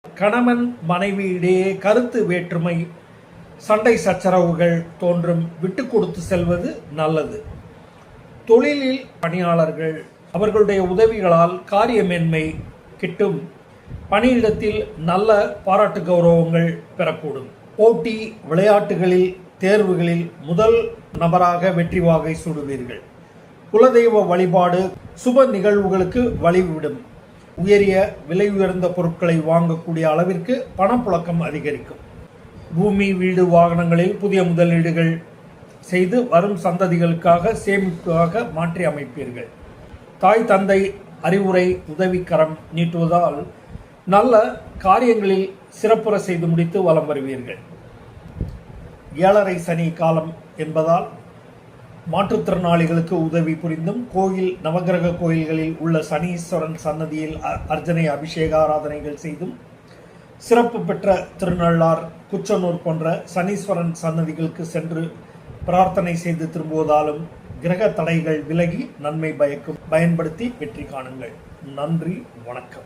கணவன் மனைவி இடையே கருத்து வேற்றுமை, சண்டை சச்சரவுகள் தோன்றும் விட்டு கொடுத்து செல்வது நல்லது. தொழிலில் பணியாளர்கள் அவர்களுடைய உதவிகளால் காரியமேன்மை கிட்டும். பணியிடத்தில் நல்ல பாராட்டு கௌரவங்கள் பெறக்கூடும். போட்டி விளையாட்டுகளில் தேர்வுகளில் முதல் நபராக வெற்றி வாகை சூடுவீர்கள். குலதெய்வ வழிபாடு சுப நிகழ்வுகளுக்கு வழிவிடும். உயரிய விலை உயர்ந்த பொருட்களை வாங்கக்கூடிய அளவிற்கு பணப்புழக்கம் அதிகரிக்கும். பூமி வீடு வாகனங்களில் புதிய முதலீடுகள் செய்து வரும் சந்ததிகளுக்காக சேமிப்பாக மாற்றி அமைப்பீர்கள். தாய் தந்தை அறிவுரை உதவிக்கரம் நீட்டுவதால் நல்ல காரியங்களில் சிறப்புற செய்து முடித்து வலம் வருவீர்கள். 7.5 சனி காலம் என்பதால் மாற்றுத்திறனாளிகளுக்கு உதவி புரிந்தும் கோயில் நவகிரக கோயில்களில் உள்ள சனீஸ்வரன் சன்னதியில் அர்ச்சனை அபிஷேக ஆராதனைகள் செய்தும் சிறப்பு பெற்ற திருநள்ளார் குச்சனூர் போன்ற சனீஸ்வரன் சன்னதிகளுக்கு சென்று பிரார்த்தனை செய்து திரும்புவதாலும் கிரக தடைகள் விலகி நன்மை பயக்கும். பயன்படுத்தி வெற்றி காணுங்கள். நன்றி, வணக்கம்.